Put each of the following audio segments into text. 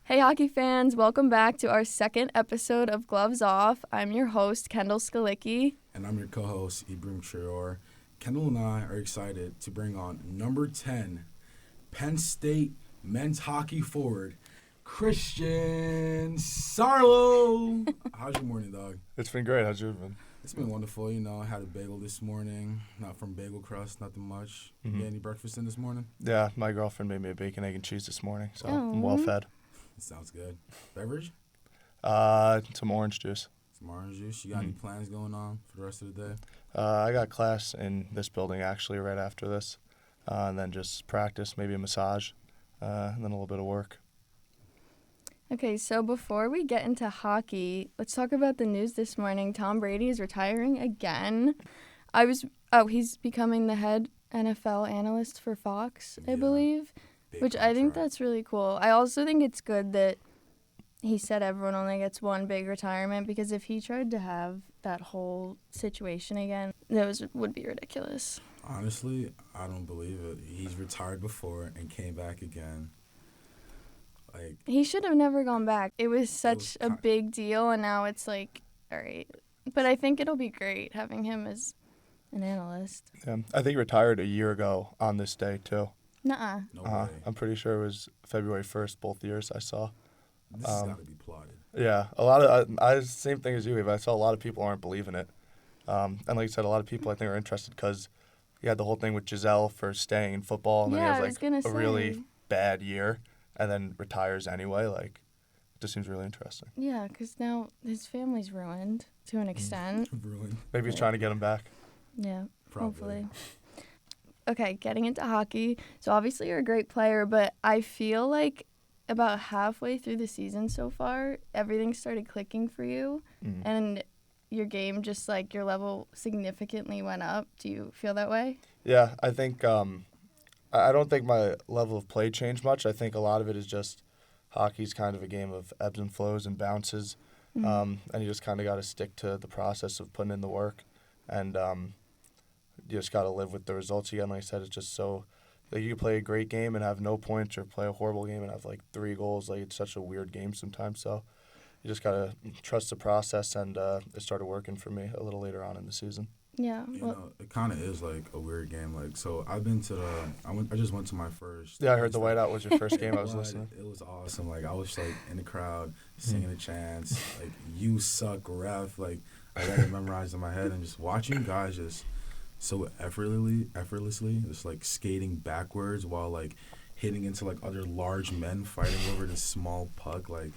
Hey, hockey fans, welcome back to our second episode of Gloves Off. I'm your host, Kendall Skalicki. And I'm your co-host, Ibrahim Traore. Kendall and I are excited to bring on number 10, Penn State men's hockey forward, Christian Sarlo. How's your morning, dog? It's been great. How's yours been? It's been wonderful. You know, I had a bagel this morning. Not from Bagel Crust, nothing much. You get any breakfast in this morning? Yeah, my girlfriend made me a bacon, egg, and cheese this morning, so I'm well fed. Sounds good. Beverage? Some orange juice. Some orange juice. You got any plans going on for the rest of the day? I got class in this building actually right after this, and then just practice, maybe a massage, and then a little bit of work. Okay, so before we get into hockey, let's talk about the news this morning. Tom Brady is retiring again. He's becoming the head NFL analyst for Fox, I believe. Which I think that's really cool. I also think it's good that he said everyone only gets one big retirement, because if he tried to have that whole situation again, would be ridiculous. Honestly, I don't believe it. He's retired before and came back again. He should have never gone back. It was such a big deal, and now it's like, all right. But I think it'll be great having him as an analyst. Yeah, I think he retired a year ago on this day too. Nuh-uh. No way. I'm pretty sure it was February 1st, both years I saw. This has got to be plotted. Yeah, a lot of same thing as you, Eve. I saw a lot of people aren't believing it, and like you said, a lot of people I think are interested because he had the whole thing with Giselle for staying in football, and then he has really bad year, and then retires anyway. Like, it just seems really interesting. Yeah, because now his family's ruined to an extent. Ruined. Maybe he's trying to get him back. Yeah, Probably. hopefully. Okay, getting into hockey. So obviously you're a great player, but I feel like about halfway through the season so far, everything started clicking for you, and your game just, like, your level significantly went up. Do you feel that way? Yeah, I think I don't think my level of play changed much. I think a lot of it is just hockey's kind of a game of ebbs and flows and bounces, and you just kind of got to stick to the process of putting in the work, and you just got to live with the results again. Like I said, it's just so like you can play a great game and have no points, or play a horrible game and have like 3 goals. Like, it's such a weird game sometimes. So you just got to trust the process, and it started working for me a little later on in the season. Yeah. You know, it kind of is like a weird game. Like, so I've been to I just went to my first. Yeah, I heard the Whiteout was your first game. I was listening. It was awesome. Like, I was like in the crowd singing the chants, like, "You suck, ref." Like, I got it memorized in my head, and just watching guys just so effortlessly, just like skating backwards while like hitting into like other large men fighting over this small puck. Like,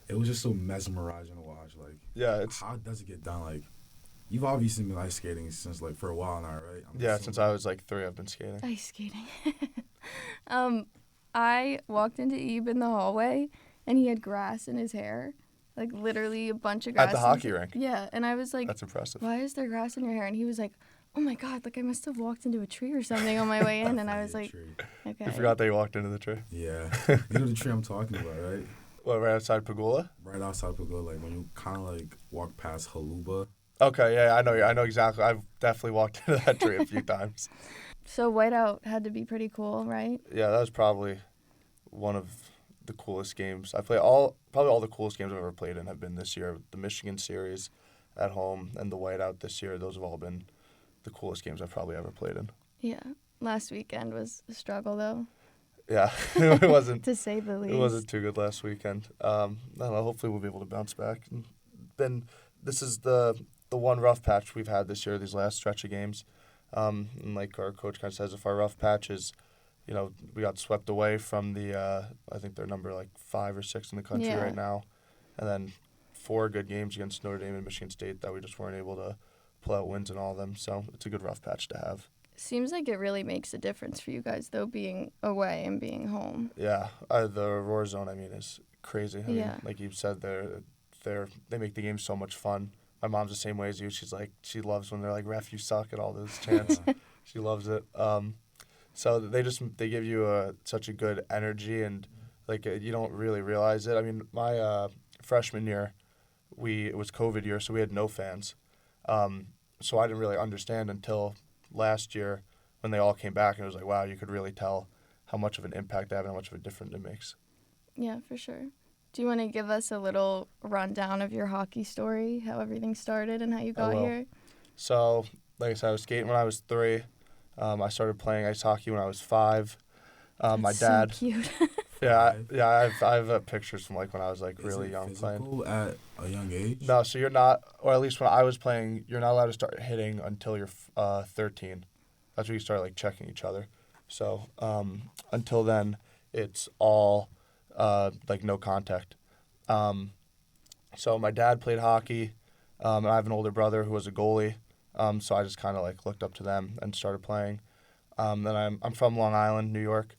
it was just so mesmerizing to watch. Like, yeah, how does it get done? Like, you've obviously been ice skating since like for a while now, right? Since I was like 3, I've been skating. Ice skating. I walked into Ebe in the hallway, and he had grass in his hair. Like, literally a bunch of grass. At the hockey rink? Yeah, and I was like, that's impressive. Why is there grass in your hair? And he was like, oh my God, like, I must have walked into a tree or something on my way in. And I was like, okay. You forgot that you walked into the tree? Yeah. You know the tree I'm talking about, right? What, right outside Pagula? Right outside Pagula, like when you kind of like walk past Haluba. Okay, yeah, I know exactly. I've definitely walked into that tree a few times. So Whiteout had to be pretty cool, right? Yeah, that was probably one of the coolest games. I played probably all the coolest games I've ever played in have been this year. The Michigan series at home and the Whiteout this year, those have all been the coolest games I've probably ever played in. Yeah. Last weekend was a struggle, though. Yeah, it wasn't. To say the least. It wasn't too good last weekend. I don't know, hopefully we'll be able to bounce back. And this is the one rough patch we've had this year, these last stretch of games. And like our coach kind of says, if our rough patch is, you know, we got swept away from the, I think they're number like 5 or 6 in the country right now. And then 4 good games against Notre Dame and Michigan State that we just weren't able to pull out wins in all of them. So it's a good rough patch to have. Seems like it really makes a difference for you guys, though, being away and being home. Yeah, the Roar Zone, I mean, is crazy. I mean, like you said, they make the game so much fun. My mom's the same way as you. She's like, she loves when they're like, "Ref, you suck," and all those chants. She loves it. So they give you such a good energy, and like you don't really realize it. I mean, my freshman year, it was COVID year, so we had no fans. So I didn't really understand until last year when they all came back, and it was like, wow, you could really tell how much of an impact they have and how much of a difference it makes. Yeah, for sure. Do you want to give us a little rundown of your hockey story, how everything started and how you got will. here? So, like I said, I was skating when I was 3. I started playing ice hockey when I was 5. My That's dad. so cute. Yeah. I have pictures from like when I was like Is really it young physical playing. at a young age? No, so you're not, or at least when I was playing, you're not allowed to start hitting until you're 13. That's when you start like checking each other. So until then, it's all like no contact. So my dad played hockey, and I have an older brother who was a goalie. So I just kind of like looked up to them and started playing. Then I'm from Long Island, New York.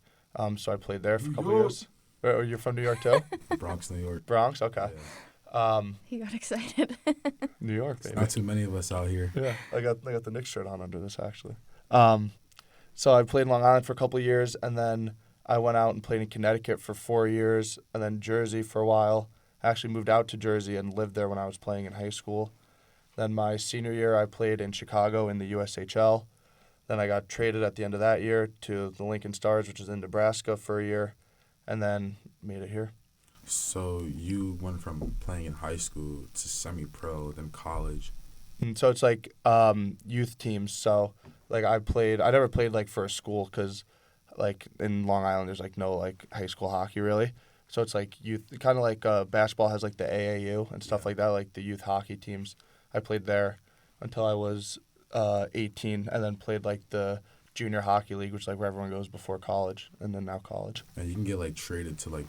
So I played there for a couple years. You're from New York too? Bronx, New York. Bronx, okay. Yeah. He got excited. New York, baby. Not too many of us out here. Yeah, I got the Knicks shirt on under this actually. So I played in Long Island for a couple of years, and then I went out and played in Connecticut for 4 years, and then Jersey for a while. I actually moved out to Jersey and lived there when I was playing in high school. Then my senior year, I played in Chicago in the USHL. Then I got traded at the end of that year to the Lincoln Stars, which is in Nebraska, for a year, and then made it here. So you went from playing in high school to semi-pro, then college. And so it's like youth teams. So like I never played like for a school because like in Long Island there's like no like high school hockey really. So it's like youth, kind of like basketball has like the AAU and stuff like that, like the youth hockey teams. I played there until I was 18, and then played like the junior hockey league, which is like where everyone goes before college, and then now college. And you can get like traded to like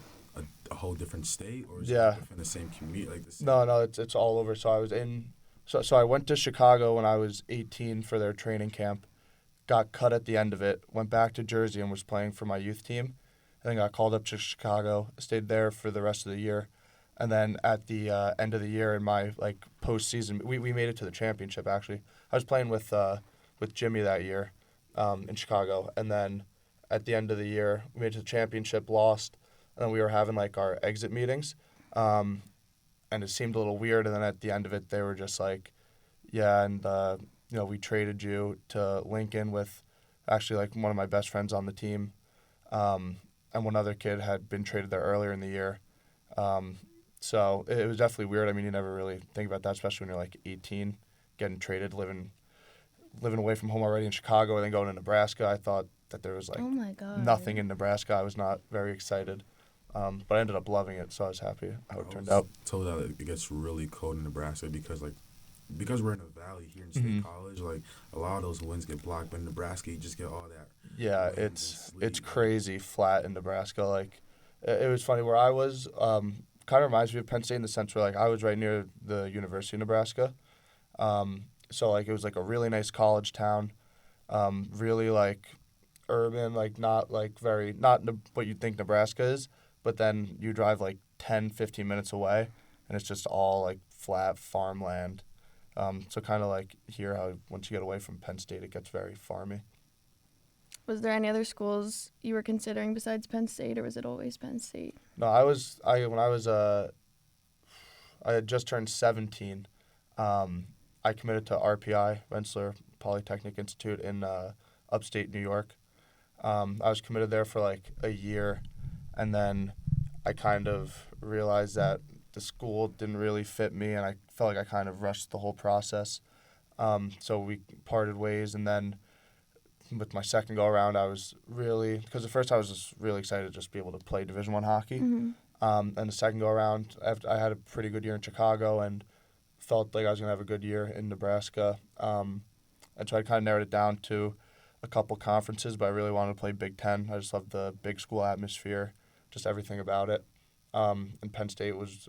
a whole different state, or is it Yeah. like within the same community? Like the same? No, it's all over. So I was so I went to Chicago when I was 18 for their training camp, got cut at the end of it, went back to Jersey and was playing for my youth team, and then got called up to Chicago, stayed there for the rest of the year, and then at the end of the year in my like postseason, we made it to the championship actually. I was playing with Jimmy that year in Chicago, and then at the end of the year we made it to the championship, lost, and then we were having like our exit meetings. And it seemed a little weird, and then at the end of it, they were just like, yeah, and, we traded you to Lincoln with actually, like, one of my best friends on the team, and one other kid had been traded there earlier in the year. So it was definitely weird. I mean, you never really think about that, especially when you're, like, 18, getting traded, living away from home already in Chicago, and then going to Nebraska. I thought that there was, like, Oh my God. nothing in Nebraska. I was not very excited. But I ended up loving it, so I was happy how it turned out. Told that it gets really cold in Nebraska because we're in a valley here in State College. Like a lot of those winds get blocked, but in Nebraska you just get all that. Yeah, wind and it's sleet. crazy flat in Nebraska. Like it was funny where I was. Kind of reminds me of Penn State in the sense where like I was right near the University of Nebraska. So like it was like a really nice college town, really like urban, like not like very not what you'd think Nebraska is. But then you drive like 10, 15 minutes away, and it's just all like flat farmland. So kind of like here, how once you get away from Penn State, it gets very farmy. Was there any other schools you were considering besides Penn State, or was it always Penn State? No, when I was I had just turned 17. I committed to RPI, Rensselaer Polytechnic Institute in upstate New York. I was committed there for like a year. And then I kind of realized that the school didn't really fit me, and I felt like I kind of rushed the whole process. So we parted ways, and then with my second go-around, I was really – because at first I was just really excited to just be able to play Division I hockey. And the second go-around, I had a pretty good year in Chicago and felt like I was going to have a good year in Nebraska. And so I kind of narrowed it down to a couple conferences, but I really wanted to play Big Ten. I just loved the big school atmosphere. Just everything about it. And Penn State was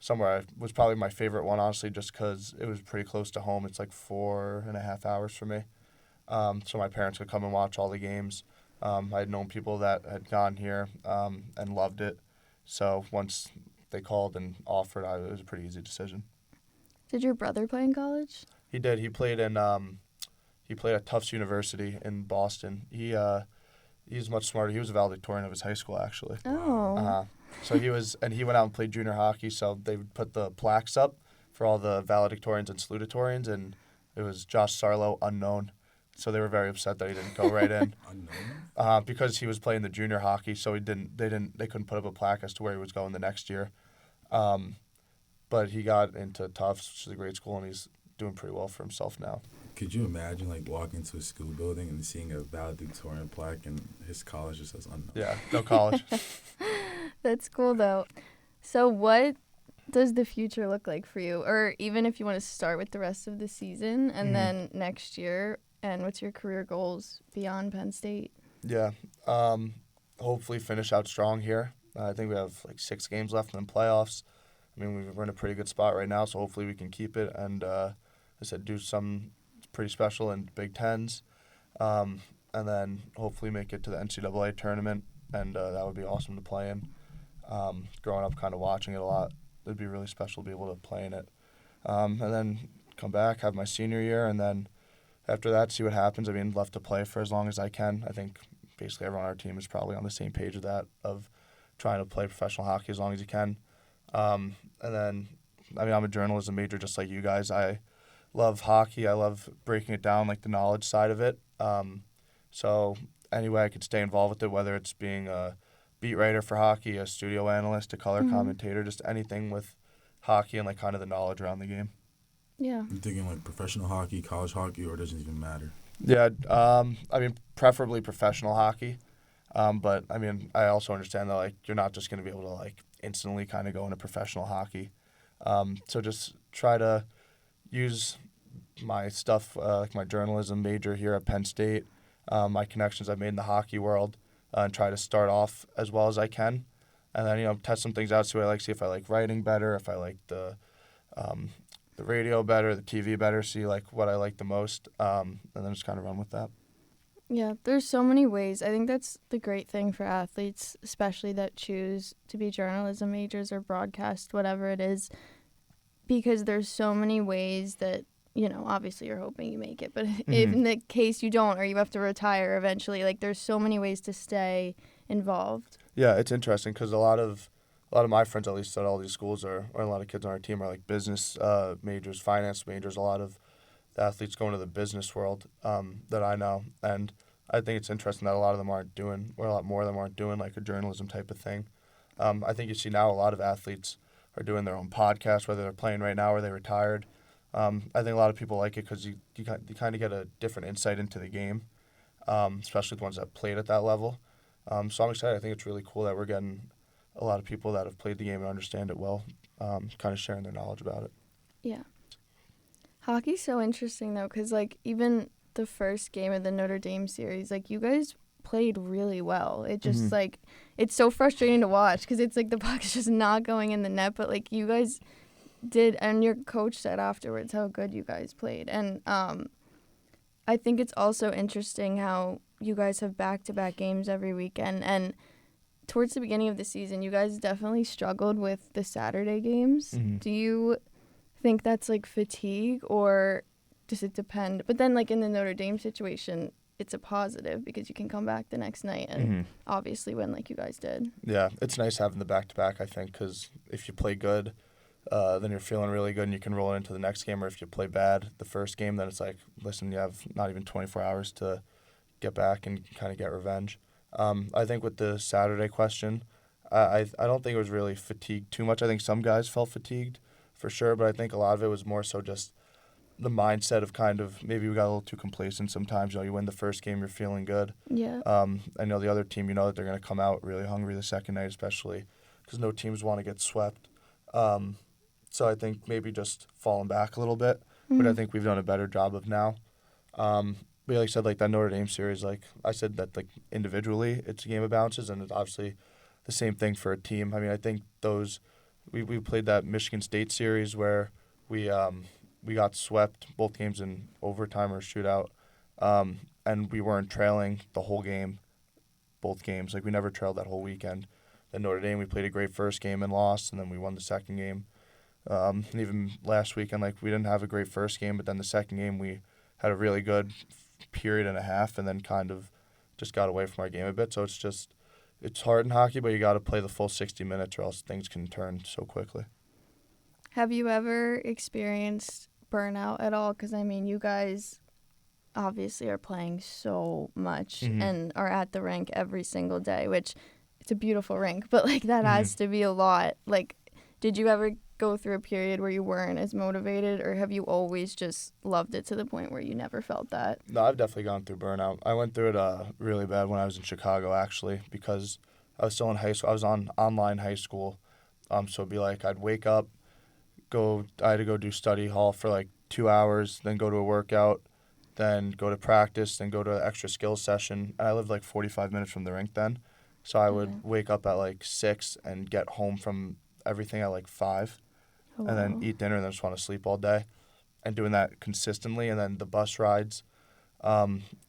was probably my favorite one, honestly, just because it was pretty close to home. It's like 4.5 hours for me. So my parents could come and watch all the games. I had known people that had gone here and loved it. So once they called and offered, it was a pretty easy decision. Did your brother play in college? He did. He played at Tufts University in Boston. He's much smarter. He was a valedictorian of his high school, actually. Oh. So he went out and played junior hockey, so they would put the plaques up for all the valedictorians and salutatorians, and it was Josh Sarlo, unknown, so they were very upset that he didn't go right in. Unknown? Because he was playing the junior hockey, so they couldn't put up a plaque as to where he was going the next year. But he got into Tufts, which is a great school, and he's doing pretty well for himself now. Could you imagine like walking into a school building and seeing a valedictorian plaque and his college just says unknown? Yeah, no college. That's cool though. So what does the future look like for you? Or even if you want to start with the rest of the season and then next year, and what's your career goals beyond Penn State? Yeah, hopefully finish out strong here. I think we have like 6 games left in the playoffs. I mean, we're in a pretty good spot right now, so hopefully we can keep it and, I said, do some pretty special in Big Tens, and then hopefully make it to the NCAA tournament, and that would be awesome to play in. Growing up kind of watching it a lot, it'd be really special to be able to play in it. And then come back, have my senior year, and then after that, see what happens. I mean, left to play for as long as I can. I think basically everyone on our team is probably on the same page with that, of trying to play professional hockey as long as you can. And then, I mean, I'm a journalism major just like you guys. I love hockey. I love breaking it down, like the knowledge side of it. So any way I could stay involved with it, whether it's being a beat writer for hockey, a studio analyst, a color commentator, just anything with hockey and like kind of the knowledge around the game. Yeah. You thinking like professional hockey, college hockey, or it doesn't even matter? Yeah, I mean, preferably professional hockey. But, I mean, I also understand that, like, you're not just going to be able to, like, instantly kind of go into professional hockey. So just try to use my stuff, like my journalism major here at Penn State, my connections I've made in the hockey world, and try to start off as well as I can. And then, you know, test some things out, see what I like, see if I like writing better, if I like the radio better, the TV better, see, like, what I like the most, and then just kind of run with that. Yeah, there's so many ways. I think that's the great thing for athletes, especially that choose to be journalism majors or broadcast, whatever it is, because there's so many ways that, you know, obviously you're hoping you make it, but if in the case you don't or you have to retire eventually, like there's so many ways to stay involved. Yeah, it's interesting because a lot of my friends, at least at all these schools, or a lot of kids on our team are like business majors, finance majors. A lot of the athletes go into the business world that I know, and I think it's interesting that a lot of them aren't doing, or a lot more of them aren't doing like a journalism type of thing. I think you see now a lot of athletes are doing their own podcast, whether they're playing right now or they retired. I think a lot of people like it because you kind of get a different insight into the game, especially the ones that played at that level. So I'm excited. I think it's really cool that we're getting a lot of people that have played the game and understand it well, kind of sharing their knowledge about it. Yeah. Hockey's so interesting, though, because, like, even the first game of the Notre Dame series, like, you guys played really well. It just, like, it's so frustrating to watch because it's, like, the puck's just not going in the net, but, like, you guys did, and your coach said afterwards how good you guys played. And I think it's also interesting how you guys have back-to-back games every weekend, and towards the beginning of the season, you guys definitely struggled with the Saturday games. Do you think that's like fatigue, or does it depend? But then like in the Notre Dame situation, it's a positive because you can come back the next night and obviously win like you guys did. Yeah, it's nice having the back-to-back, I think, because if you play good, then you're feeling really good and you can roll into the next game. Or if you play bad the first game, then it's like, listen, you have not even 24 hours to get back and kind of get revenge. I think with the Saturday question, I don't think it was really fatigued too much. I think some guys felt fatigued for sure, but I think a lot of it was more so just the mindset of kind of maybe we got a little too complacent sometimes. You know, you win the first game, you're feeling good. Yeah. I know the other team, you know that they're going to come out really hungry the second night, especially because no teams want to get swept. So I think maybe just falling back a little bit, but I think we've done a better job of now. But like I said, like that Notre Dame series, like I said that like individually it's a game of bounces, and it's obviously the same thing for a team. I mean, I think those we played that Michigan State series where we got swept both games in overtime or shootout, and we weren't trailing the whole game, both games. Like we never trailed that whole weekend. Then Notre Dame, we played a great first game and lost, and then we won the second game. And even last weekend, like we didn't have a great first game, but then the second game we had a really good period and a half, and then kind of just got away from our game a bit. So it's hard in hockey, but you got to play the full 60 minutes or else things can turn so quickly. Have you ever experienced burnout at all? Because, I mean, you guys obviously are playing so much Mhm. and are at the rink every single day, which it's a beautiful rink, but like that Mhm. has to be a lot. Like, did you ever go through a period where you weren't as motivated, or have you always just loved it to the point where you never felt that? No, I've definitely gone through burnout. I went through it really bad when I was in Chicago, actually, because I was still in high school. I was on online high school. So it'd be like I'd wake up, I had to go do study hall for like 2 hours, then go to a workout, then go to practice, then go to an extra skills session. And I lived like 45 minutes from the rink then. So I would Okay. wake up at like 6 and get home from everything at like 5, Oh, and then wow. eat dinner and then just want to sleep all day. And doing that consistently. And then the bus rides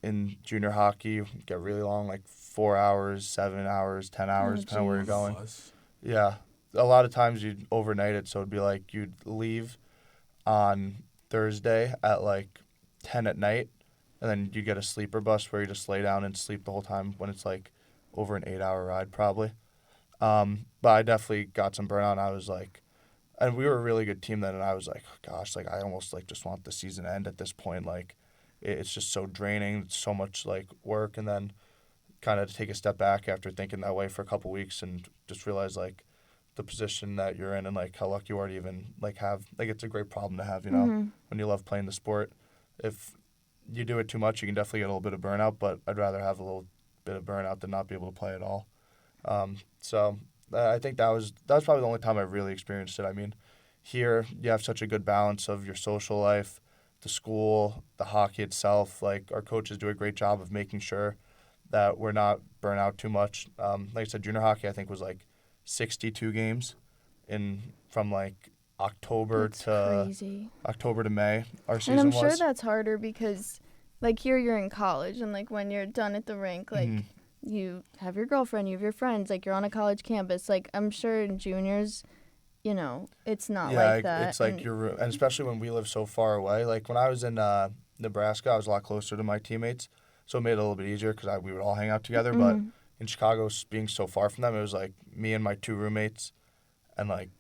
in junior hockey get really long, like 4 hours, 7 hours, 10 hours, depending on where you're jeez. going. Bus. Yeah. A lot of times you'd overnight it, so it'd be like you'd leave on Thursday at like 10 at night, and then you get a sleeper bus where you just lay down and sleep the whole time when it's like over an 8-hour ride probably. But I definitely got some burnout, and I was like, and we were a really good team then, and I was like, gosh, like I almost like just want the season to end at this point. Like it's just so draining, it's so much like work, and then kind of take a step back after thinking that way for a couple weeks and just realize like the position that you're in and like how lucky you are to even like have, like it's a great problem to have, you know, Mhm. when you love playing the sport. If you do it too much, you can definitely get a little bit of burnout, but I'd rather have a little bit of burnout than not be able to play at all. So I think that was probably the only time I really experienced it. I mean, here you have such a good balance of your social life, the school, the hockey itself. Like our coaches do a great job of making sure that we're not burnt out too much. Like I said, junior hockey I think was like 62 games from like That's crazy. October to May. Our season And I'm was. sure that's harder because, like, here you're in college, and, like, when you're done at the rink, like, Mhm. you have your girlfriend, you have your friends, like, you're on a college campus. Like, I'm sure in juniors, you know, it's not like that. It's like and and especially when we live so far away. Like when I was in Nebraska, I was a lot closer to my teammates, so it made it a little bit easier because we would all hang out together. But Mhm. in Chicago, being so far from them, it was like me and my 2 roommates, and like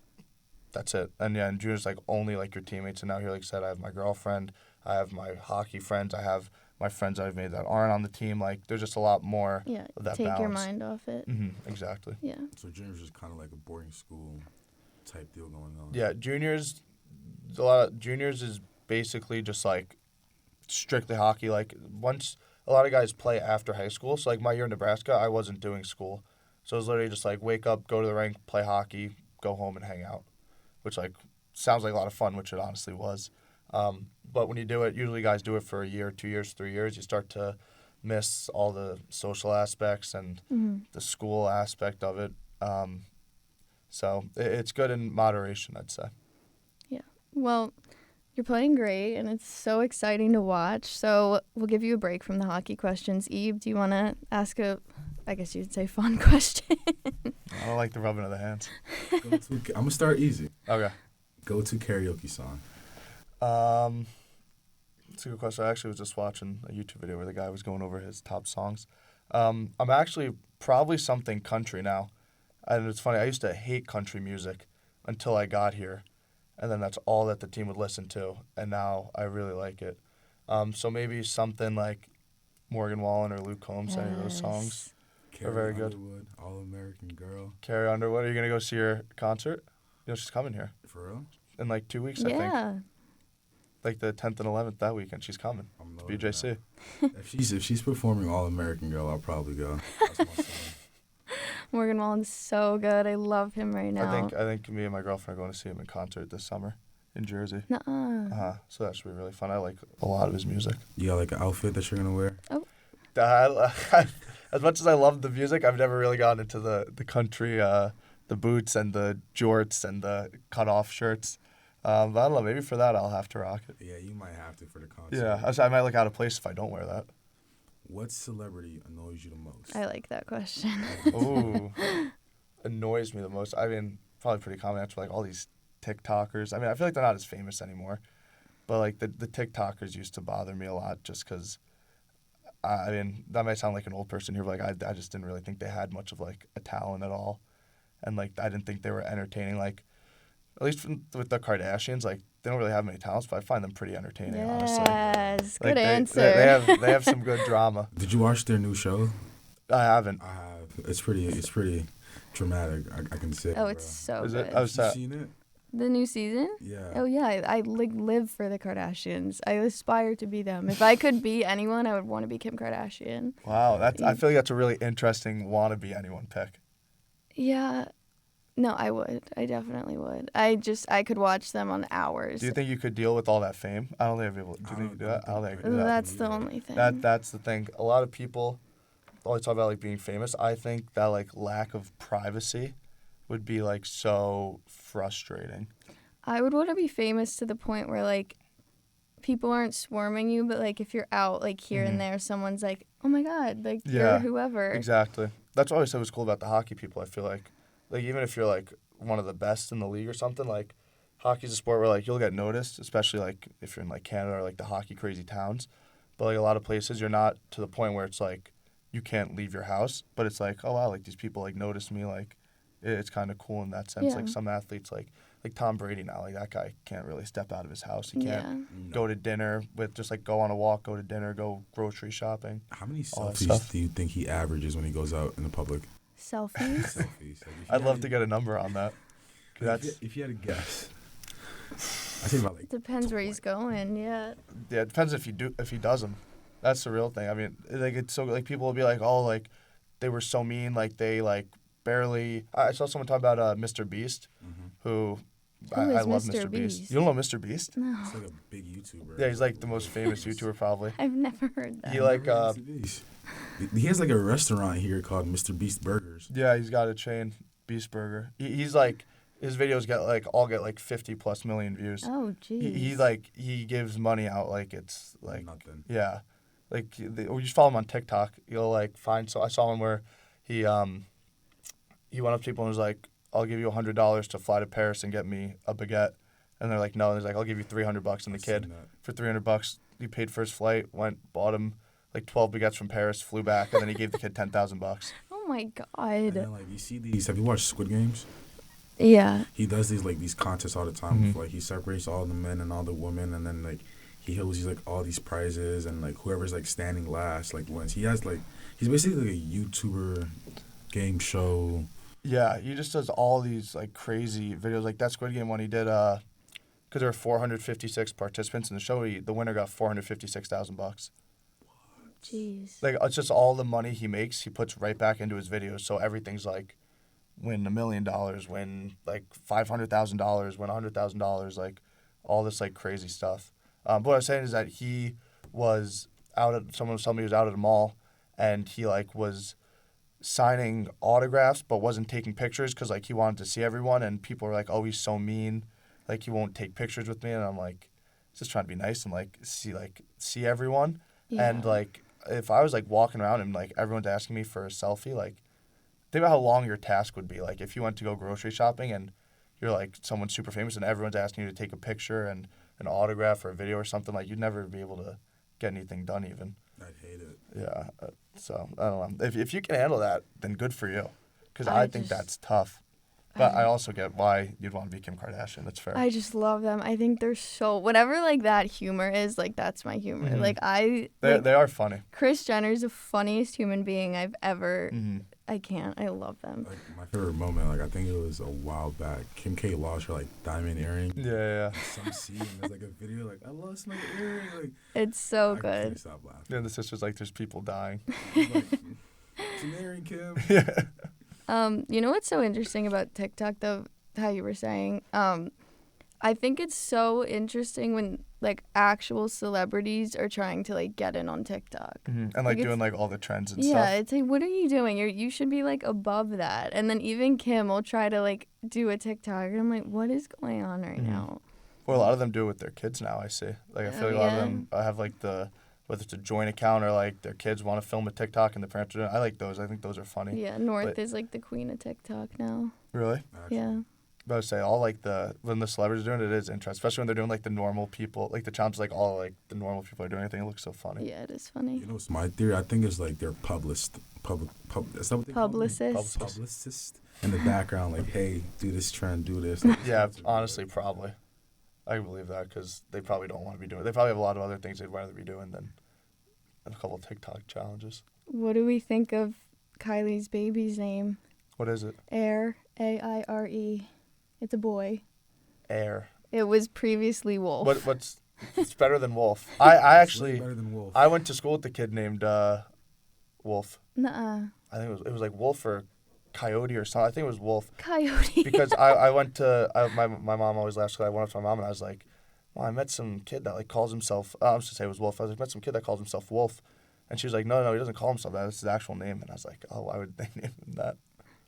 that's it. And yeah, in juniors, like only like your teammates. And now here, like I said, I have my girlfriend, I have my hockey friends, I have my friends I've made that aren't on the team. Like there's just a lot more Yeah, of that take your balance. mind off it. Exactly. Yeah. So juniors is kind of like a boarding school type deal going on. Yeah, juniors is basically just like strictly hockey. Like once a lot of guys play after high school. So like my year in Nebraska, I wasn't doing school, so it was literally just like wake up, go to the rink, play hockey, go home and hang out, which like sounds like a lot of fun, which it honestly was. But when you do it, usually guys do it for a year, 2 years, 3 years. You start to miss all the social aspects and Mhm. the school aspect of it. So it's good in moderation, I'd say. Well, you're playing great, and it's so exciting to watch. So we'll give you a break from the hockey questions. Eve, do you want to ask I guess you'd say fun question? I don't like the rubbing of the hands. I'm gonna start easy. Okay. Go to karaoke song. That's a good question. I actually was just watching a YouTube video where the guy was going over his top songs. I'm actually probably something country now. And it's funny, I used to hate country music until I got here. And then that's all that the team would listen to. And now I really like it. So maybe something like Morgan Wallen or Luke Combs, any of those songs. Carrie very good. Underwood, All American Girl. Carrie Underwood, are you going to go see her concert? You know, she's coming here For real? in like 2 weeks, I think. Yeah. Like the 10th and 11th that weekend, she's coming. I'm It's loaded BJC. now. If she's performing All American Girl, I'll probably go. That's my song. Morgan Wallen's so good. I love him right now. I think me and my girlfriend are going to see him in concert this summer in Jersey. Nuh-uh. So that should be really fun. I like a lot of his music. You got like an outfit that you're gonna wear? As much as I love the music, I've never really gotten into the country, the boots and the jorts and the cut-off shirts. But I don't know, maybe for that I'll have to rock it. Yeah, you might have to for the concert. Yeah, I might look out of place if I don't wear that. What celebrity annoys you the most? I like that question. Ooh, annoys me the most. I mean, probably pretty common answer, like all these TikTokers. I mean, I feel like they're not as famous anymore, but like the TikTokers used to bother me a lot just because, I mean, that might sound like an old person here, but like I just didn't really think they had much of like a talent at all, and like I didn't think they were entertaining. Like, at least with the Kardashians, like they don't really have many talents, but I find them pretty entertaining, honestly. Yes, good Like, answer. They have some good drama. Did you watch their new show? I haven't. I have. It's pretty dramatic. I can say. Oh, it's so Is good. it? Oh, Have you seen it? The new season? Yeah. Oh yeah, I like live for the Kardashians. I aspire to be them. If I could be anyone, I would want to be Kim Kardashian. Wow, I feel like that's a really interesting wannabe anyone pick. Yeah. No, I would. I definitely would. I could watch them on hours. Do you think you could deal with all that fame? I don't think I'd be able. Do you think you could do that? I don't think I could do that. That's the only thing. That's the thing. A lot of people always talk about like being famous. I think that like lack of privacy would be like so frustrating. I would want to be famous to the point where like people aren't swarming you, but like if you're out like here and there, someone's like, "Oh my God, like you're whoever." Exactly. That's what I always said was cool about the hockey people. I feel like even if you're like one of the best in the league or something, like hockey's a sport where like you'll get noticed, especially like if you're in like Canada or like the hockey crazy towns. But like a lot of places, you're not to the point where it's like you can't leave your house. But it's like, oh wow, like these people like notice me. Like it's kind of cool in that sense. Yeah. Like some athletes, like Tom Brady now, like that guy can't really step out of his house. He can't go to dinner with just like go on a walk, go to dinner, go grocery shopping. How many all that selfies stuff. do you think he averages when he goes out in the public? Selfies? Selfies. Like, if I'd you love had- to get a number on that. 'Cause that's If you had a guess, I think about like. Depends where he's going. Yeah. yeah. It depends if he does them. That's the real thing. I mean, like it's so like people will be like, oh, like they were so mean, like they like barely. I saw someone talk about Mr. Beast, who Who I is love Mr. Mr. Beast. Beast? You don't know Mr. Beast? No. It's like a big YouTuber. Yeah, he's like the most famous YouTuber probably. I've never heard that. He like Mr. Beast. He has like a restaurant here called Mr. Beast Burgers. yeah, he's got a chain, Beast Burger. He's like his videos get like 50+ million views. Oh, jeez. He gives money out like it's like Nothing. yeah, like or you just follow him on TikTok. You'll like find. So I saw one where he went up to people and was like, "I'll give you $100 to fly to Paris and get me a baguette," and they're like, "No." And he's like, "I'll give you $300," and the kid for $300 he paid for his flight, went bought him like 12 baguettes from Paris, flew back, and then he gave the kid $10,000. Oh my And God. then, like you see these. Have you watched Squid Games? Yeah. He does these contests all the time. Like he separates all the men and all the women, and then like he holds these like all these prizes, and like whoever's like standing last like wins. He's basically like a YouTuber game show. Yeah, he just does all these like crazy videos. Like that Squid Game one he did, because there were 456 participants in the show. The winner got $456,000. Jeez. Like it's just all the money he makes, he puts right back into his videos. So everything's like, win $1 million, win like $500,000, win $100,000, like all this like crazy stuff. But what I was saying is that he was someone was telling me he was out at a mall, and he like was signing autographs but wasn't taking pictures because like he wanted to see everyone, and people were like, oh, he's so mean, like he won't take pictures with me, and I'm like, just trying to be nice and like see everyone. Yeah. And like if I was like walking around and like everyone's asking me for a selfie, like think about how long your task would be. Like if you went to go grocery shopping and you're like someone super famous and everyone's asking you to take a picture and an autograph or a video or something, like you'd never be able to get anything done even. I'd hate it. Yeah, so I don't know. If you can handle that, then good for you, because I think that's tough. But I also get why you'd want to be Kim Kardashian. That's fair. I just love them. I think they're so whatever like that humor is, like that's my humor. Mhm. Like They are funny. Kris Jenner's the funniest human being I've ever. Mm-hmm. I can't. I love them. Like my favorite moment, like I think it was a while back. Kim K lost her like diamond earring. Yeah. Some scene, there's like a video like I lost my earring. Like It's so I good. can't stop laughing. And the sister's like, there's people dying. I'm like, it's an earring, Kim. Yeah. You know what's so interesting about TikTok though? How you were saying. I think it's so interesting when like actual celebrities are trying to like get in on TikTok. Mm-hmm. And Like, like it's- doing like all the trends and Yeah, stuff. it's like, what are you doing? You should be like above that. And then even Kim will try to like do a TikTok, and I'm like, what is going on right Mhm. now? Well, a lot of them do it with their kids now, I see. Like I feel like a lot of them have like whether it's a joint account or like their kids want to film a TikTok and the parents are doing it. I like those. I think those are funny. Yeah, North But- is like the queen of TikTok now. Really? Actually. Yeah. But I would say all like when the celebrities are doing it, it is interesting, especially when they're doing like the normal people, like the challenges, like all like the normal people are doing. I think it looks so funny. Yeah, it is funny. You know what's my theory? I think it's like their is that what they call them? Publicist. Publicist in the background, like, hey, do this trend, do this. Like, Yeah, honestly, probably. I can believe that because they probably don't want to be doing. They probably have a lot of other things they'd rather be doing than a couple of TikTok challenges. What do we think of Kylie's baby's name? What is it? Aire, A-I-R-E. It's a boy. Air. It was previously Wolf. What's it's better than Wolf. I actually better than Wolf. I went to school with a kid named Wolf. Nuh-uh. I think it was like Wolf or Coyote or something. I think it was Wolf. Coyote. Because I went to my mom always laughs because I went up to my mom and I was like, well, I met some kid that like calls himself. I was to say it was Wolf. I was like, met some kid that calls himself Wolf, and she was like, no, he doesn't call himself that. That's his actual name. And I was like, oh, why would they name him that?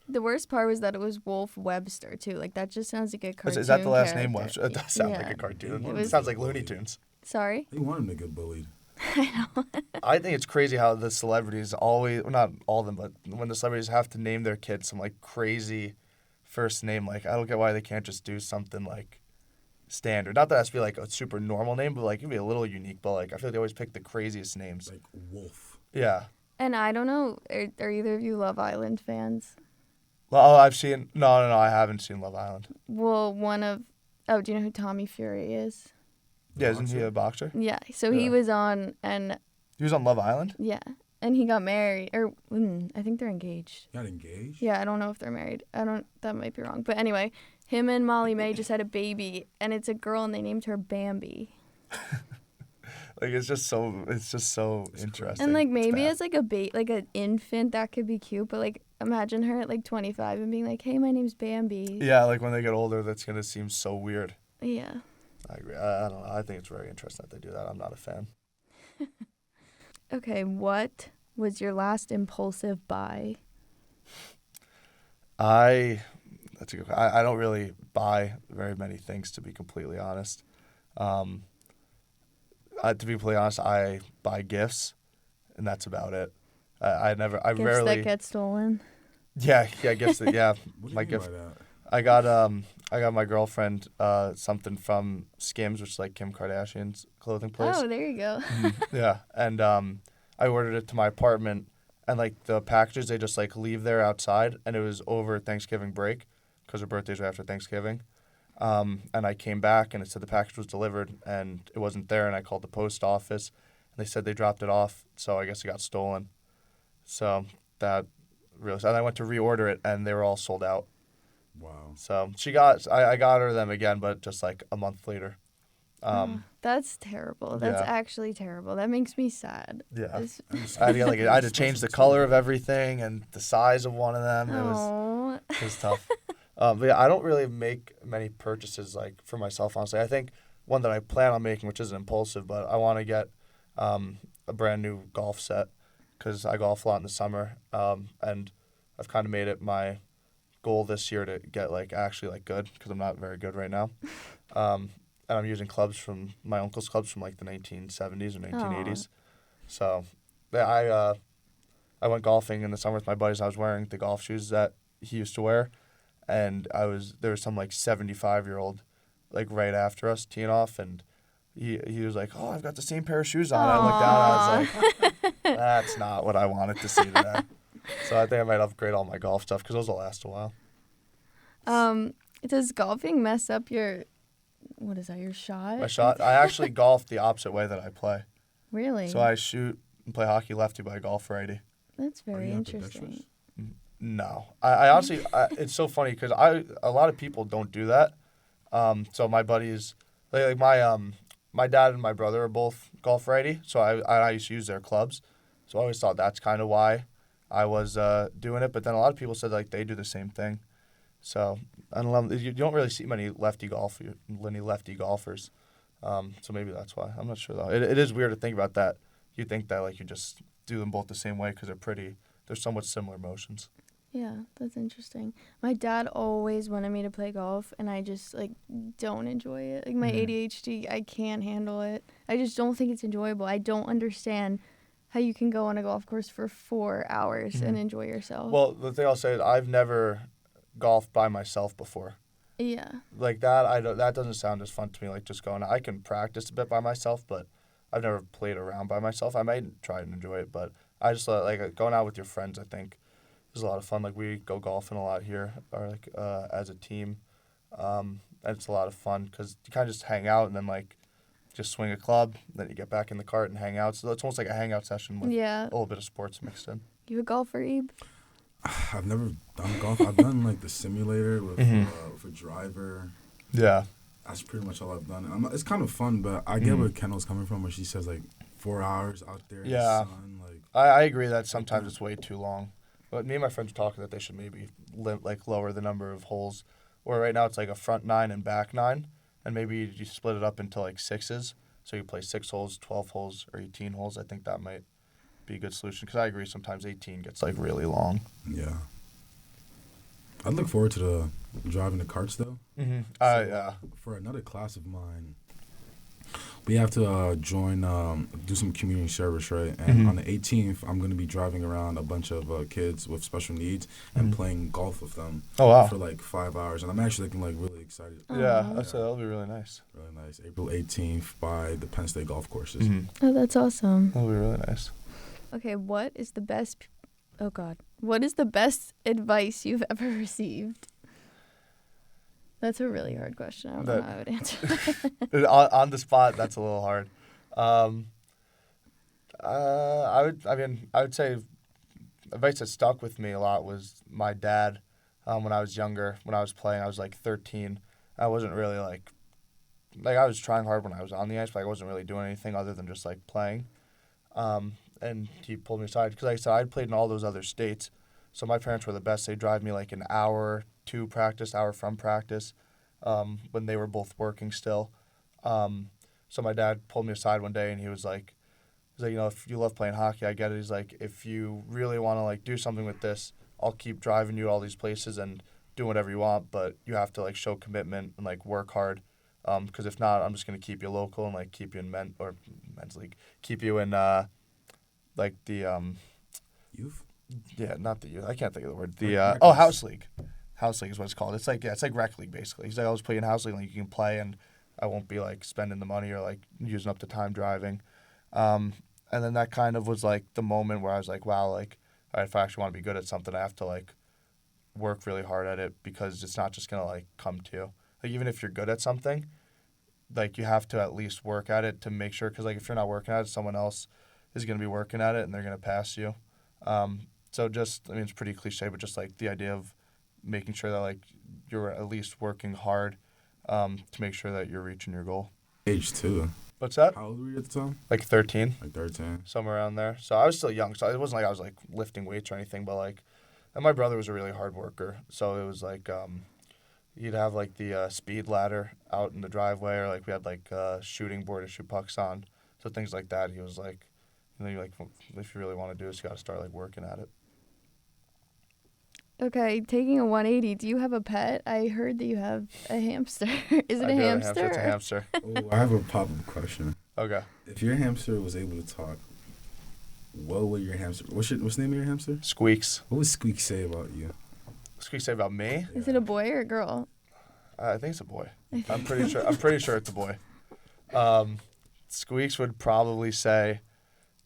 The worst part was that it was Wolf Webster too. Like that just sounds like a cartoon. Is that the last name, character. Webster? It does sound Yeah. like a cartoon. It It sounds like Looney Tunes. Sorry? They want him to get bullied. I know. I think it's crazy how the celebrities always, well, not all of them, but when the celebrities have to name their kids some like crazy first name, like I don't get why they can't just do something like standard. Not that it has to be like a super normal name, but like it can be a little unique. But like I feel like they always pick the craziest names. Like Wolf. Yeah. And I don't know, are either of you Love Island fans? Well, I've seen, no, I haven't seen Love Island. Well, do you know who Tommy Fury is? Yeah, isn't he a boxer? Yeah, so Yeah. he was on, and He was on Love Island? yeah, and he got married, or I think they're engaged. Got engaged? Yeah, I don't know if they're married. That might be wrong. But anyway, him and Molly May just had a baby, and it's a girl, and they named her Bambi. Like it's just so interesting. And like It's maybe bad. as like like an infant that could be cute, but like imagine her at like 25 and being like, "Hey, my name's Bambi." Yeah, like when they get older, that's gonna seem so weird. Yeah. I agree. I don't know. I think it's very interesting that they do that. I'm not a fan. Okay, what was your last impulsive buy? That's a good. I don't really buy very many things, to be completely honest. To be completely honest, I buy gifts, and that's about it. I Gifts rarely. that get stolen. Yeah, gifts. Yeah, What do my you mean gift. by that? I got my girlfriend something from Skims, which is like Kim Kardashian's clothing place. Oh, there you go. Yeah, and I ordered it to my apartment, and like the packages they just like leave there outside, and it was over Thanksgiving break, because her birthday's right after Thanksgiving. And I came back and it said the package was delivered and it wasn't there, and I called the post office and they said they dropped it off, so I guess it got stolen. So that really, and I went to reorder it and they were all sold out. Wow. So I got her them again, but just like a month later. That's terrible. That's yeah. actually terrible. That makes me sad. Yeah. It's- I had to change the color of everything and the size of one of them. Oh. It was tough. But yeah, I don't really make many purchases like for myself, honestly. I think one that I plan on making, which isn't impulsive, but I want to get a brand new golf set because I golf a lot in the summer, and I've kind of made it my goal this year to get like actually like good, because I'm not very good right now. And I'm using clubs from my uncle's clubs from like the 1970s or 1980s. So yeah, I went golfing in the summer with my buddies. I was wearing the golf shoes that he used to wear. And there was some like 75-year-old like right after us teeing off, and he was like, "Oh, I've got the same pair of shoes on." I looked down and I was like, "That's not what I wanted to see today." So I think I might upgrade all my golf stuff because those will last a while. Does golfing mess up your shot? My shot. I actually golf the opposite way that I play. Really? So I shoot and play hockey lefty, but I golf righty. That's very Are you interesting. ambidextrous? No, I honestly, it's so funny because a lot of people don't do that. So my buddies, like my dad and my brother are both golf righty, so I used to use their clubs. So I always thought that's kind of why I was doing it. But then a lot of people said like they do the same thing. So I don't know, you don't really see many lefty golfers. So maybe that's why. I'm not sure though. It is weird to think about that. You think that like you just do them both the same way because they're somewhat similar motions. Yeah, that's interesting. My dad always wanted me to play golf, and I just, like, don't enjoy it. Like, my ADHD, I can't handle it. I just don't think it's enjoyable. I don't understand how you can go on a golf course for 4 hours and enjoy yourself. Well, the thing I'll say is I've never golfed by myself before. Yeah. Like that, that doesn't sound as fun to me, like just going. I can practice a bit by myself, but I've never played around by myself. I might try and enjoy it, but I just like going out with your friends, I think, is a lot of fun. Like we go golfing a lot here, or like as a team. And it's a lot of fun because you kind of just hang out and then, like, just swing a club. Then you get back in the cart and hang out. So it's almost like a hangout session with a little bit of sports mixed in. You a golfer, Ebe? I've never done golf. I've done, like, the simulator with a driver. Yeah. That's pretty much all I've done. It's kind of fun, but I get where Kendall's coming from when she says, like, 4 hours out there in the sun. Like, I agree that sometimes it's way too long. But me and my friends are talking that they should maybe lower the number of holes. Where right now it's like a front 9 and back 9, and maybe you split it up into like 6s. So you play 6 holes, 12 holes, or 18 holes. I think that might be a good solution because I agree sometimes 18 gets like really long. Yeah. I look forward to the driving the carts though. Yeah. For another class of mine, we have to do some community service, right? And on the 18th, I'm going to be driving around a bunch of kids with special needs and playing golf with them. Oh, wow. For like 5 hours, and I'm actually looking like really excited. Yeah, that'll be really nice. Really nice. April 18th by the Penn State golf courses. Oh, that's awesome. That'll be really nice. Okay, what is the best advice you've ever received? That's a really hard question. I don't know how I would answer that. On the spot, that's a little hard. I would say advice that stuck with me a lot was my dad. When I was younger, when I was playing, I was like 13. I wasn't really like I was trying hard when I was on the ice, but I wasn't really doing anything other than just like playing. And he pulled me aside because, like I said, I'd played in all those other states. So my parents were the best. They'd drive me like an hour to practice, hour from practice, when they were both working still. So my dad pulled me aside one day and he was like, you know, if you love playing hockey, I get it. He's like, if you really want to like do something with this, I'll keep driving you all these places and do whatever you want, but you have to like show commitment and like work hard. Because if not, I'm just gonna keep you local and like keep you in men's league, keep you in like the Youth? Yeah, not the youth. I can't think of the word. The house league. House league is what it's called. It's like rec league basically. He's like, I'll just play in house league, like you can play, and I won't be like spending the money or like using up the time driving. And then that kind of was like the moment where I was like, wow, like all right, if I actually want to be good at something, I have to like work really hard at it because it's not just gonna like come to you. Like even if you're good at something, like you have to at least work at it to make sure. Because like if you're not working at it, someone else is gonna be working at it and they're gonna pass you. So just, I mean, it's pretty cliche, but just like the idea of making sure that like you're at least working hard to make sure that you're reaching your goal. Age too. What's that? How old were you at the time? Like 13. Like 13. Somewhere around there. So I was still young. So it wasn't like I was like lifting weights or anything, but like, and my brother was a really hard worker. So it was like, you'd have like the speed ladder out in the driveway, or like we had like a shooting board to shoot pucks on. So things like that. He was like, you know, you like if you really want to do this, you got to start like working at it. Okay, taking a 180, do you have a pet? I heard that you have a hamster. Is it I a do have hamster? It's a hamster. Oh, I have a pop-up question. Okay. If your hamster was able to talk, what would your hamster? What's the name of your hamster? Squeaks. What would Squeaks say about you? Squeaks say about me? Is it a boy or a girl? I think it's a boy. I'm pretty sure it's a boy. Squeaks would probably say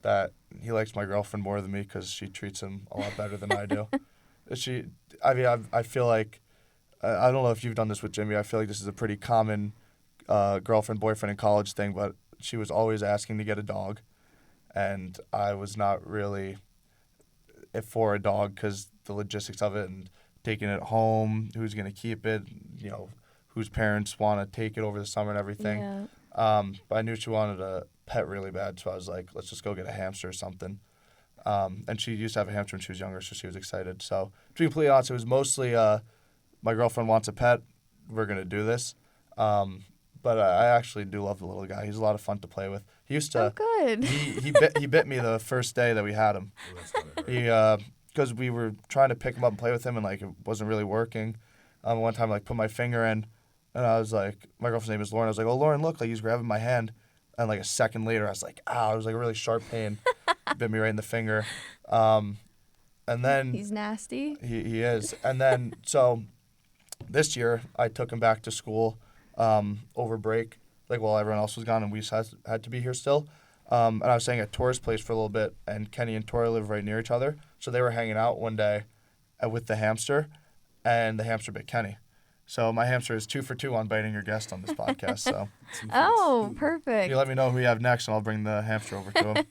that he likes my girlfriend more than me because she treats him a lot better than I do. I feel like, I don't know if you've done this with Jimmy. I feel like this is a pretty common girlfriend, boyfriend in college thing, but she was always asking to get a dog. And I was not really for a dog because the logistics of it and taking it home, who's going to keep it, you know, whose parents want to take it over the summer and everything. Yeah. But I knew she wanted a pet really bad, so I was like, let's just go get a hamster or something. And she used to have a hamster when she was younger, so she was excited. So to be completely honest, it was mostly my girlfriend wants a pet. We're going to do this. But I actually do love the little guy. He's a lot of fun to play with. He used to. Oh, good. He bit me the first day that we had him. Because we were trying to pick him up and play with him, and like it wasn't really working. One time, like put my finger in, and I was like, my girlfriend's name is Lauren. I was like, oh Lauren, look, like he's grabbing my hand. And like a second later, I was like, ow! It was like a really sharp pain. Bit me right in the finger. And then He's nasty. He is. And then so this year I took him back to school over break, like while everyone else was gone, and we just had to be here still. And I was staying at Tora's place for a little bit, and Kenny and Tora live right near each other. So they were hanging out one day with the hamster, and the hamster bit Kenny. So my hamster is 2 for 2 on biting your guest on this podcast. So Oh, perfect. you let me know who you have next, and I'll bring the hamster over to him.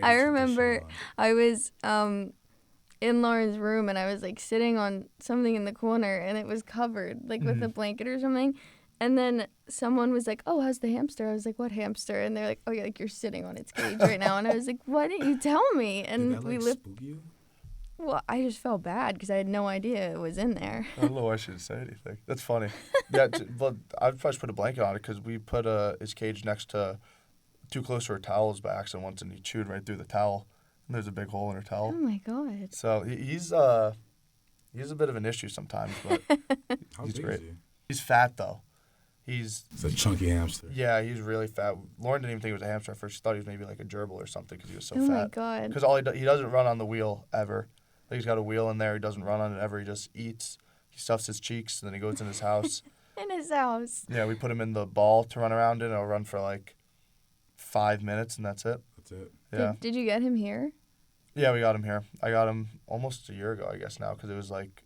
I remember I was in Lauren's room and I was like sitting on something in the corner and it was covered like with a blanket or something. And then someone was like, "Oh, how's the hamster?" I was like, "What hamster?" And they're like, "Oh, you're sitting on its cage right now." And I was like, "Why didn't you tell me?" And Did that, spook you? Well, I just felt bad because I had no idea it was in there. I don't know why I shouldn't say anything. That's funny. Yeah, but I'd probably put a blanket on it because we put his cage next to too close to her towels by accident once, and he chewed right through the towel. And there's a big hole in her towel. Oh my god. So he's a bit of an issue sometimes, but How he's big great. is he? He's fat though. It's a chunky hamster. Yeah, he's really fat. Lauren didn't even think it was a hamster at first. She thought he was maybe like a gerbil or something because he was so fat. Oh my god. Because he doesn't run on the wheel ever. Like he's got a wheel in there. He doesn't run on it ever. He just eats. He stuffs his cheeks, and then he goes in his house. In his house. Yeah, we put him in the ball to run around in. He'll run for like 5 minutes, and that's it. That's it. Yeah. Did you get him here? Yeah, we got him here. I got him almost a year ago, I guess now, because it was like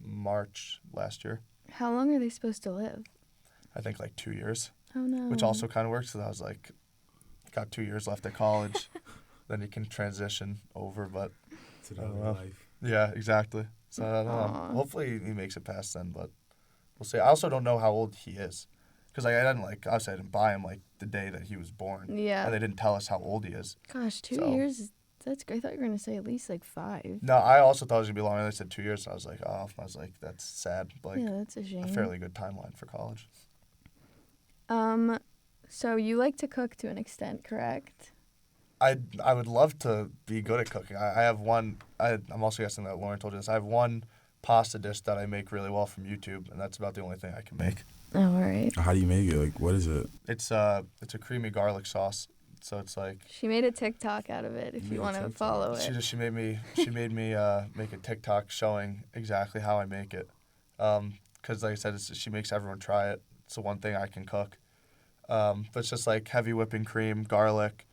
March last year. How long are they supposed to live? I think like 2 years. Oh no. Which also kind of works, because I was like, got 2 years left at college. Then you can transition over, but It's another life. yeah, exactly. So I don't know. Hopefully he makes it past then, but we'll see. I also don't know how old he is, because I obviously I didn't buy him like the day that he was born. Yeah. And they didn't tell us how old he is. Gosh, 2 So- years. That's great. I thought you were gonna say at least like 5. No, I also thought it was gonna be longer. They said 2 years, and I was like, that's sad. Like Yeah, that's a shame. a fairly good timeline for college. So you like to cook to an extent, correct? I would love to be good at cooking. I have one. I'm also guessing that Lauren told you this. I have one pasta dish that I make really well from YouTube, and that's about the only thing I can make. Oh, all right. How do you make it? Like, what is it? It's a creamy garlic sauce. So it's like She made a TikTok out of it. If you want to follow it. she made me make a TikTok showing exactly how I make it. Because like I said, she makes everyone try it. It's the one thing I can cook. But it's just like heavy whipping cream, garlic,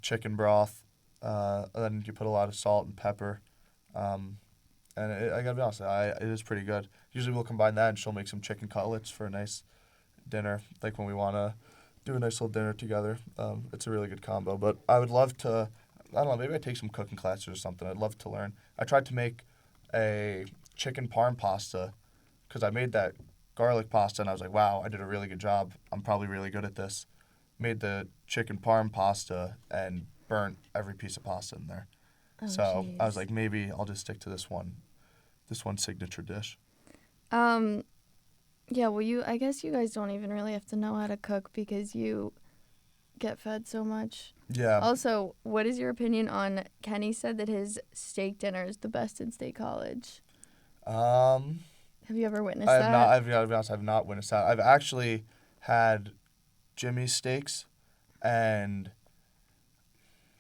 chicken broth, and then you put a lot of salt and pepper. And I gotta be honest, it is pretty good. Usually we'll combine that, and she'll make some chicken cutlets for a nice dinner, like when we want to do a nice little dinner together. It's a really good combo. But I would love to, I don't know, maybe I take some cooking classes or something. I'd love to learn. I tried to make a chicken parm pasta because I made that garlic pasta, and I was like, wow, I did a really good job. I'm probably really good at this. Made the chicken parm pasta and burnt every piece of pasta in there. Oh, So geez. I was like, maybe I'll just stick to this one signature dish. Yeah, well, I guess you guys don't even really have to know how to cook because you get fed so much. Yeah. Also, what is your opinion on Kenny said that his steak dinner is the best in State College? Have you ever witnessed that? I've got to be honest, I've not witnessed that. I've actually had Jimmy's steaks, and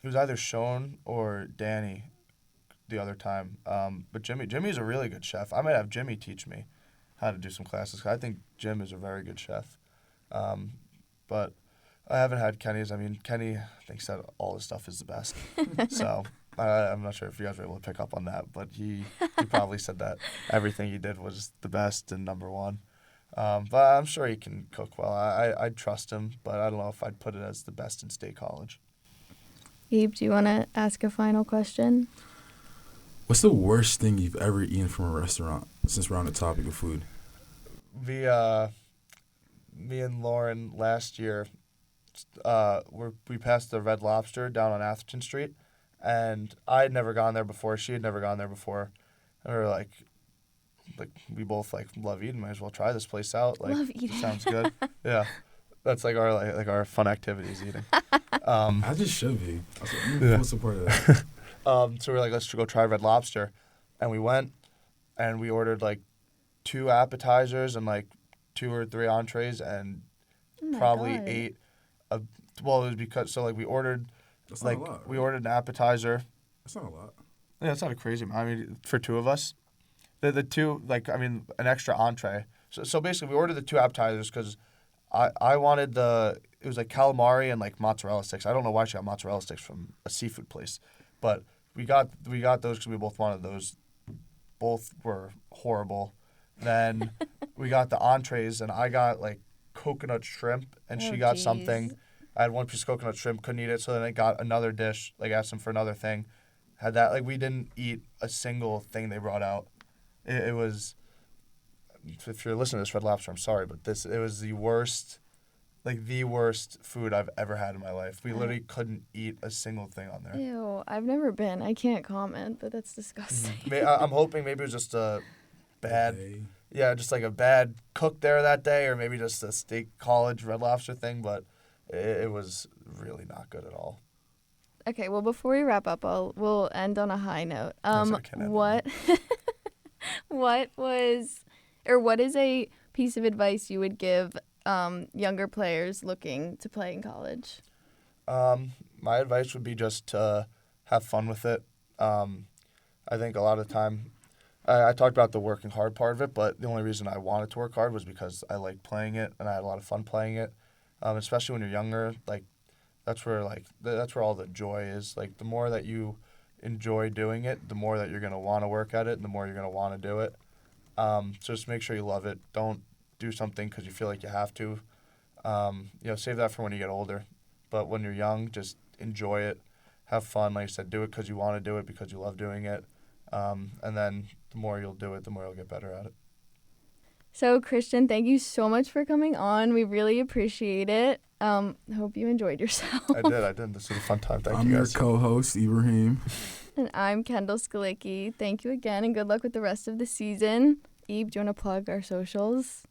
it was either Sean or Danny the other time. But Jimmy's a really good chef. I might have Jimmy teach me how to do some classes. I think Jim is a very good chef. But I haven't had Kenny's. I mean, Kenny thinks that all his stuff is the best. So I'm not sure if you guys were able to pick up on that, but he probably said that everything he did was the best and number one. But I'm sure he can cook well. I'd trust him, but I don't know if I'd put it as the best in State College. Eve, do you want to ask a final question? What's the worst thing you've ever eaten from a restaurant, since we're on the topic of food? Me and Lauren last year, we passed the Red Lobster down on Atherton Street, and I had never gone there before. She had never gone there before. And we were like we both love eating. Might as well try this place out. Love eating. It sounds good. Yeah, that's our fun activities eating. I just should be. I'm full support of that. So we're like, let's go try Red Lobster, and we went, and we ordered 2 appetizers and 2 or 3 entrees, and Oh my probably God. ate it was because we ordered That's not a lot. we ordered an appetizer. That's not a lot. Yeah, that's not a crazy amount. I mean, for 2 of us, the 2 an extra entree. So basically, we ordered the 2 appetizers because I wanted it was calamari and mozzarella sticks. I don't know why she got mozzarella sticks from a seafood place, but we got those because we both wanted those. Both were horrible. Then we got the entrees, and I got like coconut shrimp, and she got geez. something. I had one piece of coconut shrimp, couldn't eat it, so then I got another dish, like asked them for another thing. Had that, like we didn't eat a single thing they brought out. It was, if you're listening to this, Red Lobster, I'm sorry, but it was the worst food I've ever had in my life. We literally couldn't eat a single thing on there. Ew, I've never been. I can't comment, but that's disgusting. I'm hoping maybe it was just a bad, just like a bad cook there that day, or maybe just a State College Red Lobster thing, but it was really not good at all. Okay, well, before we wrap up, we'll end on a high note. What is a piece of advice you would give younger players looking to play in college? My advice would be just to have fun with it. I think a lot of the time, I talked about the working hard part of it, but the only reason I wanted to work hard was because I liked playing it and I had a lot of fun playing it. Especially when you're younger, like that's where all the joy is. Like the more that you enjoy doing it, the more that you're gonna want to work at it, and the more you're gonna want to do it. So just make sure you love it. Don't do something because you feel like you have to. Save that for when you get older. But when you're young, just enjoy it, have fun. Like I said, do it because you want to do it, because you love doing it. And then the more you'll do it, the more you'll get better at it. So, Christian, thank you so much for coming on. We really appreciate it. Hope you enjoyed yourself. I did. This was a fun time. Thank you, I'm your guys. co-host, Ibrahim. And I'm Kendall Skalicki. Thank you again, and good luck with the rest of the season. Eve, do you want to plug our socials?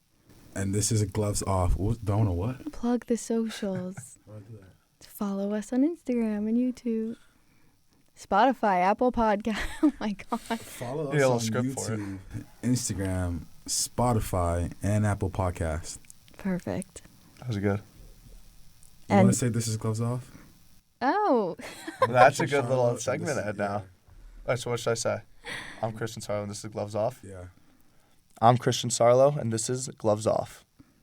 And this is Gloves Off. Don't know what? Plug the socials. How do I do that? Follow us on Instagram and YouTube. Spotify, Apple Podcast. Oh, my God. Follow Yeah, us on script for it. YouTube, Instagram, Spotify, and Apple Podcast. Perfect. That was good. You want to say this is Gloves Off? Oh. That's a good little Charlotte, segment ahead now. All right, so what should I say? I'm Christian Sarlo, and this is Gloves Off. Yeah. I'm Christian Sarlo, and this is Gloves Off.